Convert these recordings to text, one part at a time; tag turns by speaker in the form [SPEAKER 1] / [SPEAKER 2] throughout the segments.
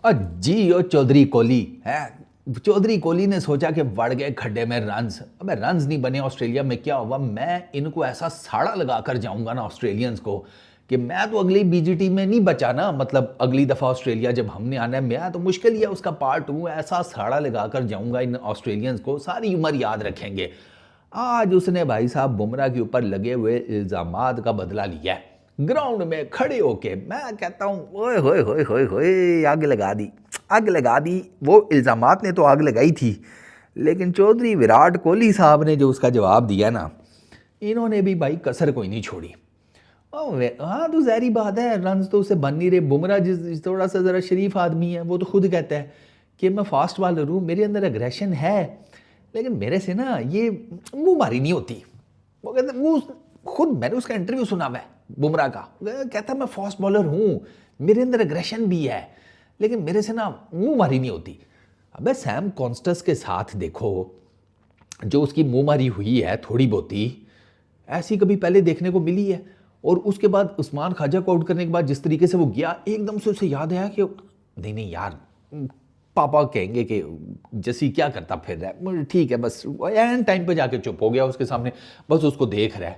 [SPEAKER 1] जी ओ चौधरी कोहली है। चौधरी कोहली ने सोचा कि बढ़ गए खड्डे में रन्स। अबे रन्स नहीं बने ऑस्ट्रेलिया में, क्या हुआ? मैं इनको ऐसा साड़ा लगा कर जाऊंगा ना ऑस्ट्रेलियंस को कि मैं तो अगली बीजीटी में नहीं बचा ना। मतलब अगली दफ़ा ऑस्ट्रेलिया जब हमने आना है, मैं तो मुश्किल ही है उसका पार्ट हूँ। ऐसा साड़ा लगा कर जाऊंगा इन ऑस्ट्रेलियंस को, सारी उम्र याद रखेंगे। आज उसने भाई साहब बुमराह के ऊपर लगे हुए इल्ज़ामात का बदला लिया है। ग्राउंड में खड़े होके मैं कहता हूँ ओए होए होए होए होए, आग लगा दी, आग लगा दी। वो इल्ज़ामात ने तो आग लगाई थी, लेकिन चौधरी विराट कोहली साहब ने जो उसका जवाब दिया ना, इन्होंने भी भाई कसर कोई नहीं छोड़ी। हाँ तो ज़ाहिर बात है, रन तो उसे बन नहीं रहे। बुमराह जिस थोड़ा सा ज़रा शरीफ आदमी है, वो तो खुद कहता है कि मैं फास्ट बॉलर हूँ, मेरे अंदर एग्रेशन है, लेकिन मेरे से ना ये मुंह मारी नहीं होती। वो कहते वो खुद, मैंने उसका इंटरव्यू सुना हुआ है बुमराह का, कहता मैं फास्ट बॉलर हूँ, मेरे अंदर एग्रेशन भी है, लेकिन मेरे से ना मुंह मारी नहीं होती। अबे सैम कॉन्स्टस के साथ देखो, जो उसकी मुंह मारी हुई है थोड़ी बहुती, ऐसी कभी पहले देखने को मिली है? और उसके बाद उस्मान ख्वाजा को आउट करने के बाद जिस तरीके से वो गया, एकदम से उसे याद आया कि नहीं नहीं यार, पापा कहेंगे कि जैसी क्या करता फिर रहा है, ठीक है बस। एंड टाइम पे जाके चुप हो गया उसके सामने, बस उसको देख रहा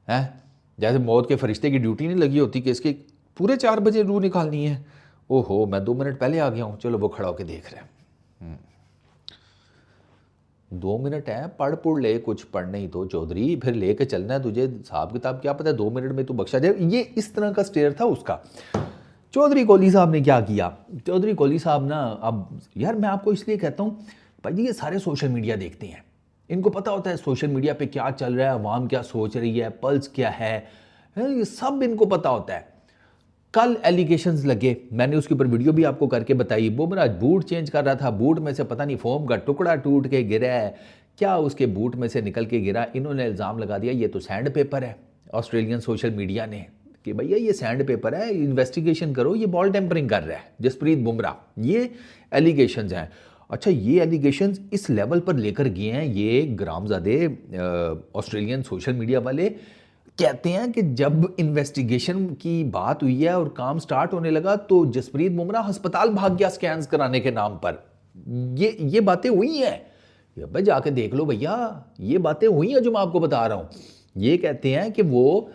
[SPEAKER 1] है। जैसे मौत के फरिश्ते की ड्यूटी नहीं लगी होती कि इसके पूरे 4 बजे रूह निकालनी है। ओहो मैं 2 मिनट पहले आ गया हूँ, चलो वो खड़ा होकर देख रहा है। 2 मिनट है, पढ़ ले, कुछ पढ़ नहीं तो चौधरी, फिर लेके चलना है तुझे हिसाब किताब, क्या पता है 2 मिनट में तू बख्शा जाए। ये इस तरह का स्टेयर था उसका। चौधरी कोहली साहब ने क्या किया? चौधरी कोहली साहब ना, अब यार मैं आपको इसलिए कहता हूँ भाई जी, ये सारे सोशल मीडिया देखते हैं, इनको पता होता है सोशल मीडिया पे क्या चल रहा है, अवाम क्या सोच रही है, पल्स क्या है, ये सब इनको पता होता है। कल एलिगेशंस लगे, मैंने उसके ऊपर वीडियो भी आपको करके बताई। बुमराह बूट चेंज कर रहा था, बूट में से पता नहीं फोम का टुकड़ा टूट के गिरा है, क्या उसके बूट में से निकल के गिरा। इन्होंने इल्ज़ाम लगा दिया ये तो सैंड पेपर है, ऑस्ट्रेलियन सोशल मीडिया ने, कि भैया ये सैंड पेपर है, इन्वेस्टिगेशन करो, ये बॉल टेम्परिंग कर रहा है जसप्रीत बुमराह। ये एलिगेशंस हैं। अच्छा, ये एलिगेशंस इस लेवल पर लेकर गए हैं ये ग्रामजादे ऑस्ट्रेलियन सोशल मीडिया वाले। कहते हैं कि जब इन्वेस्टिगेशन की बात हुई है और काम स्टार्ट होने लगा, तो जसप्रीत बुमराह अस्पताल भाग गया स्कैन्स कराने के नाम पर। ये बातें हुई हैं, भाई जाके देख लो भैया, ये बातें हुई हैं जो मैं आपको बता रहा हूँ। ये कहते हैं कि वो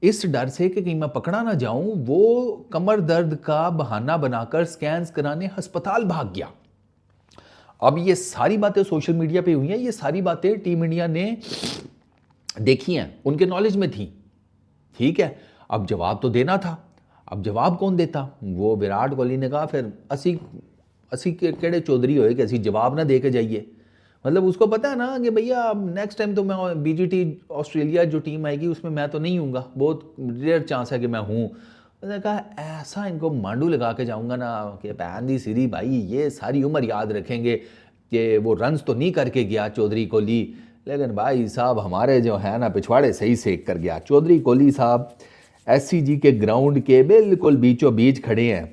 [SPEAKER 1] इस डर से कि कहीं मैं पकड़ा ना जाऊं, वो कमर दर्द का बहाना बनाकर स्कैन्स कराने अस्पताल भाग गया। अब ये सारी बातें सोशल मीडिया पे हुई हैं, ये सारी बातें टीम इंडिया ने देखी हैं, उनके नॉलेज में थी। ठीक है, अब जवाब तो देना था। अब जवाब कौन देता? वो विराट कोहली ने कहा फिर असी असी केड़े चौधरी होए कि असी जवाब ना दे के जाइए। मतलब उसको पता है ना कि भैया नेक्स्ट टाइम तो मैं बीजीटी ऑस्ट्रेलिया जो टीम आएगी उसमें मैं तो नहीं हूँगा, बहुत रेयर चांस है कि मैं हूँ। उसने कहा ऐसा इनको मांडू लगा के जाऊँगा ना कि पैंदी सीरी भाई ये सारी उम्र याद रखेंगे कि वो रन्स तो नहीं करके गया चौधरी कोहली, लेकिन भाई साहब हमारे जो है ना पिछवाड़े सही सेक कर गया। चौधरी कोहली साहब एससीजी के ग्राउंड के बिल्कुल बीचों बीच खड़े हैं,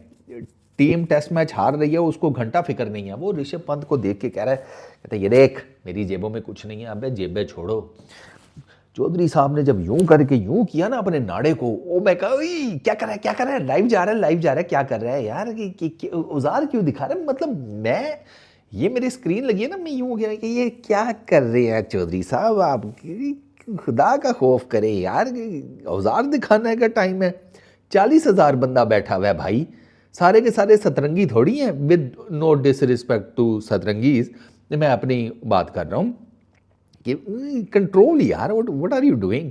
[SPEAKER 1] टीम टेस्ट मैच हार रही है, उसको घंटा फिक्र नहीं है। वो ऋषभ पंत को देख के कह रहा है, कहते ये देख मेरी जेबों में कुछ नहीं है। अबे जेबें छोड़ो। चौधरी साहब ने जब यूं करके यूं किया ना अपने नाड़े को, ओ मैं कहा क्या कर रहा है, क्या कर रहा है, लाइव जा रहा है, लाइव जा रहा है, क्या कर रहा है यार, औजार क्यों दिखा रहा है? मतलब मैं, ये मेरी स्क्रीन लगी है ना, मैं यूं कह रहा कि ये क्या कर रहे हैं चौधरी साहब, आप खुदा का खौफ करे यार, औजार दिखाने का टाइम है। 40,000 बंदा बैठा हुआ है भाई, सारे के सारे सतरंगी थोड़ी हैं। विद नो डिसरिस्पेक्ट टू सतरंगीज, मैं अपनी बात कर रहा हूँ कि कंट्रोल यार, व्हाट आर यू डूइंग।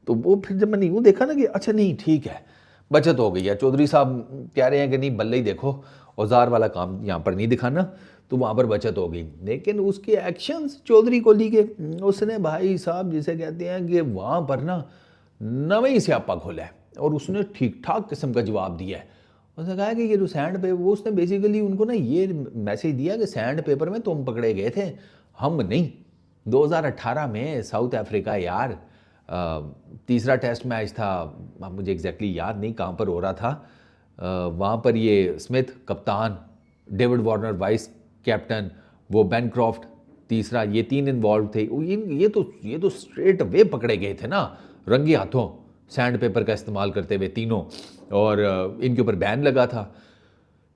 [SPEAKER 1] तो वो फिर जब मैंने यूँ देखा ना कि अच्छा नहीं ठीक है, बचत हो गई है। चौधरी साहब कह रहे हैं कि नहीं बल्ले ही देखो, औजार वाला काम यहाँ पर नहीं दिखाना, तो वहाँ पर बचत हो गई। लेकिन उसके एक्शंस चौधरी कोहली के, उसने भाई साहब जिसे कहते हैं कि वहाँ पर ना नवे ही स्यापा खोला है, और उसने ठीक ठाक किस्म का जवाब दिया है। उसने कहा कि ये जो सैंड पेपर, वो उसने बेसिकली उनको ना ये मैसेज दिया कि सैंड पेपर में तुम पकड़े गए थे, हम नहीं। 2018 में साउथ अफ्रीका यार, तीसरा टेस्ट मैच था, मुझे एग्जैक्टली याद नहीं कहाँ पर हो रहा था। वहाँ पर ये स्मिथ कप्तान, डेविड वार्नर वाइस कैप्टन, वो बेनक्रॉफ्ट तीसरा, ये 3 इन्वॉल्व थे। ये तो स्ट्रेट वे पकड़े गए थे ना रंगे हाथों, सैंड पेपर का इस्तेमाल करते हुए तीनों, और इनके ऊपर बैन लगा था।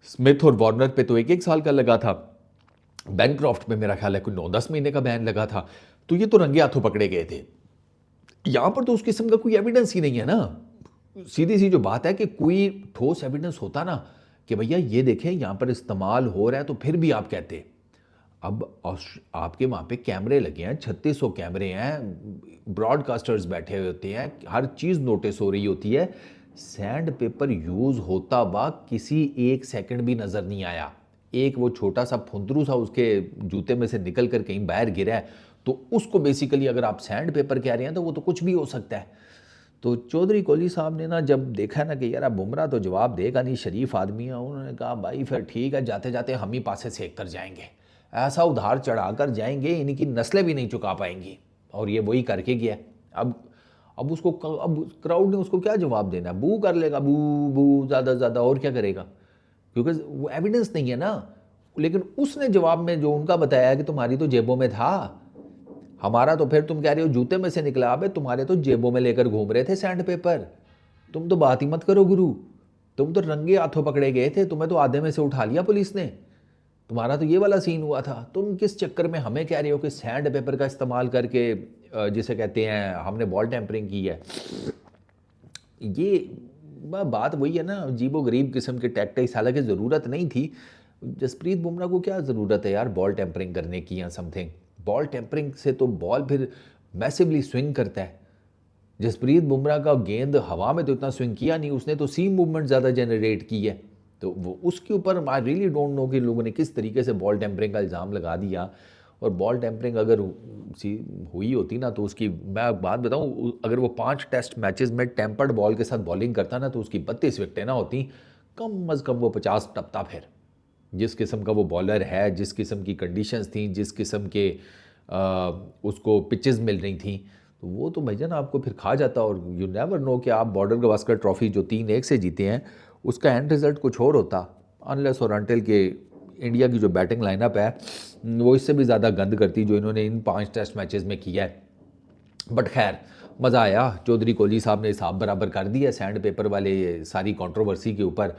[SPEAKER 1] स्मिथ और वार्नर पे तो 1-1 साल का लगा था, बैनक्रॉफ्ट पे मेरा ख्याल है कोई 9-10 महीने का बैन लगा था। तो ये तो रंगे हाथों पकड़े गए थे। यहाँ पर तो उस किस्म का कोई एविडेंस ही नहीं है ना। सीधी सी जो बात है कि कोई ठोस एविडेंस होता ना कि भैया ये देखें यहाँ पर इस्तेमाल हो रहा है, तो फिर भी आप कहते। अब आपके वहाँ पे कैमरे लगे हैं, 3600 कैमरे हैं, ब्रॉडकास्टर्स बैठे हुए होते हैं, हर चीज़ नोटिस हो रही होती है। सैंड पेपर यूज़ होता हुआ किसी 1 सेकंड भी नज़र नहीं आया। एक वो छोटा सा फुंदरू सा उसके जूते में से निकल कर कहीं बाहर गिरा है, तो उसको बेसिकली अगर आप सैंड पेपर कह रहे हैं तो वो तो कुछ भी हो सकता है। तो चौधरी कोहली साहब ने ना जब देखा ना कि यार बुमराह तो जवाब देगा नहीं, शरीफ आदमी है, उन्होंने कहा भाई फिर ठीक है, जाते जाते हम ही पासे सेक कर जाएंगे, ऐसा उधार चढ़ा कर जाएंगे इनकी नस्लें भी नहीं चुका पाएंगी। और ये वही करके गया। अब उसको अब क्राउड ने उसको क्या जवाब देना, बू कर लेगा, बू बू ज़्यादा से ज़्यादा, और क्या करेगा, क्योंकि वो एविडेंस नहीं है ना। लेकिन उसने जवाब में जो उनका बताया कि तुम्हारी तो जेबों में था, हमारा तो फिर तुम कह रहे हो जूते में से निकला, अबे तुम्हारे तो जेबों में लेकर घूम रहे थे सैंड पेपर। तुम तो बात ही मत करो गुरु, तुम तो रंगे हाथों पकड़े गए थे, तुम्हें तो आधे में से उठा लिया पुलिस ने। तुम्हारा तो ये वाला सीन हुआ था। तुम किस चक्कर में हमें कह रहे हो कि सैंड पेपर का इस्तेमाल करके जिसे कहते हैं हमने बॉल टेम्परिंग की है। ये बात वही है ना, अजीबो गरीब किस्म के टैक्टिक्स, हालांकि ज़रूरत नहीं थी। जसप्रीत बुमराह को क्या ज़रूरत है यार बॉल टेम्परिंग करने की या समथिंग। बॉल टेम्परिंग से तो बॉल फिर मैसिवली स्विंग करता है। जसप्रीत बुमराह का गेंद हवा में तो इतना स्विंग किया नहीं, उसने तो सीम मूवमेंट ज़्यादा जनरेट की है। तो वो उसके ऊपर आई रियली डोंट नो कि लोगों ने किस तरीके से बॉल टेम्परिंग का इल्ज़ाम लगा दिया। और बॉल टेम्परिंग अगर हुई होती ना तो उसकी मैं बात बताऊं, अगर वो 5 टेस्ट मैचेस में टेम्पर्ड बॉल के साथ बॉलिंग करता ना तो उसकी 32 विकेटें ना होती, कम अज़ कम वो 50 टपता। फिर जिस किस्म का वो बॉलर है, जिस किस्म की कंडीशंस थी, जिस किस्म के उसको पिचेस मिल रही थी, तो वो तो भैया ना आपको फिर खा जाता। और यू नेवर नो कि आप बॉर्डर गवास्कर ट्रॉफी जो 3-1 से जीते हैं उसका एंड रिजल्ट कुछ और होता, अनलेस और अनटिल के इंडिया की जो बैटिंग लाइनअप है वो इससे भी ज़्यादा गंद करती जो इन्होंने इन 5 टेस्ट मैचेस में किया है। बट खैर मज़ा आया, चौधरी कोहली साहब ने हिसाब बराबर कर दिया सैंड पेपर वाले सारी कंट्रोवर्सी के ऊपर।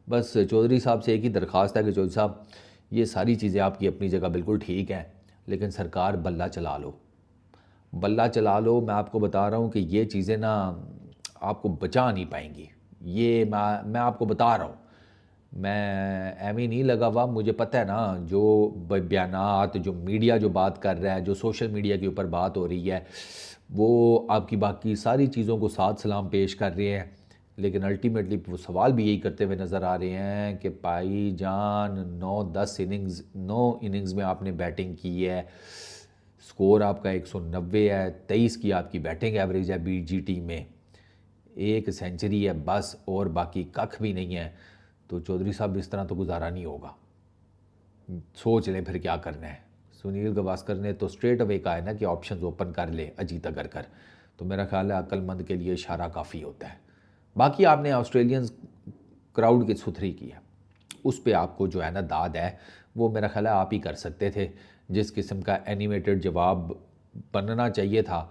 [SPEAKER 1] बस चौधरी साहब से एक ही दरख्वास्त है कि चौधरी साहब ये सारी चीज़ें आपकी अपनी जगह बिल्कुल ठीक हैं, लेकिन सरकार बल्ला चला लो, बल्ला चला लो। मैं आपको बता रहा हूँ कि ये चीज़ें ना आपको बचा नहीं पाएंगी। ये मैं आपको बता रहा हूँ, मैं एम नहीं लगा हुआ, मुझे पता है ना जो बयानात, जो मीडिया जो बात कर रहा है, जो सोशल मीडिया के ऊपर बात हो रही है, वो आपकी बाकी सारी चीज़ों को साथ सलाम पेश कर रहे हैं। लेकिन अल्टीमेटली वो सवाल भी यही करते हुए नज़र आ रहे हैं कि भाई जान 9 इनिंग्स में आपने बैटिंग की है, स्कोर आपका 190 है, 23 की आपकी बैटिंग एवरेज है BGT में, 1 सेंचुरी है बस, और बाकी कख भी नहीं है। तो चौधरी साहब इस तरह तो गुजारा नहीं होगा, सोच लें फिर क्या करना है। सुनील गावस्कर ने तो स्ट्रेट अवे कहा है ना कि ऑप्शंस ओपन कर ले अजीत अगरकर, तो मेरा ख्याल है अक्लमंद के लिए इशारा काफ़ी होता है। बाकी आपने ऑस्ट्रेलियंस क्राउड की सुथरी की है, उस पर आपको जो है ना दाद है वो मेरा ख्याल है आप ही कर सकते थे। जिस किस्म का एनिमेटेड जवाब बनना चाहिए था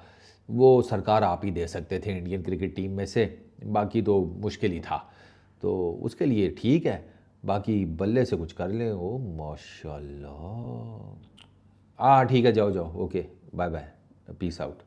[SPEAKER 1] वो सरकार आप ही दे सकते थे इंडियन क्रिकेट टीम में से, बाकी तो मुश्किल ही था। तो उसके लिए ठीक है, बाकी बल्ले से कुछ कर लें। ओ माशाल्लाह, हाँ ठीक है, जाओ जाओ, okay bye bye, peace out.